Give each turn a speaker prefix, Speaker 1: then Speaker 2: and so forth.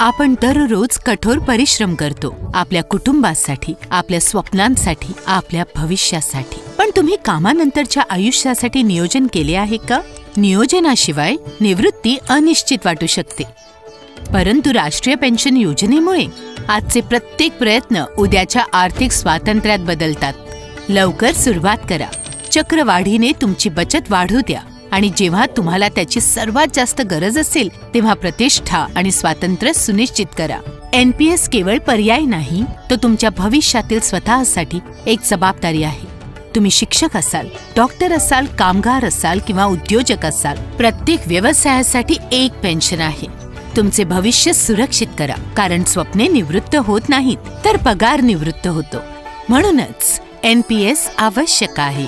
Speaker 1: आपण दररोज कठोर परिश्रम करतो आपल्या कुटुंबासाठी, आपल्या स्वप्नांसाठी, आपल्या भविष्यासाठी। पण तुम्ही कामानंतरच्या आयुष्यासाठी नियोजन केले आहे का? नियोजनाशिवाय निवृत्ती अनिश्चित वाटू शकते, परंतु राष्ट्रीय पेन्शन योजनेमुळे आजचे प्रत्येक प्रयत्न उद्याच्या आर्थिक स्वातंत्र्यात बदलतात। लवकर सुरुवात करा, चक्रवाढीने तुमची बचत वाढू द्या आणि जेव्हा तुम्हाला त्याची सर्वात जास्त गरज असेल तेव्हा प्रतिष्ठा आणि स्वातंत्र्य सुनिश्चित करा। एनपीएस केवळ पर्याय नाही, तो तुमच्या भविष्यातील स्वतःसाठी एक जबाबदारी आहे। तुम्ही शिक्षक असाल, डॉक्टर असाल, कामगार असाल किंवा उद्योजक असाल, प्रत्येक व्यवसायासाठी एक पेन्शन आहे। तुमचे भविष्य सुरक्षित करा, कारण स्वप्ने निवृत्त होत नाहीत तर पगार निवृत्त होतो। म्हणूनच एनपीएस आवश्यक आहे।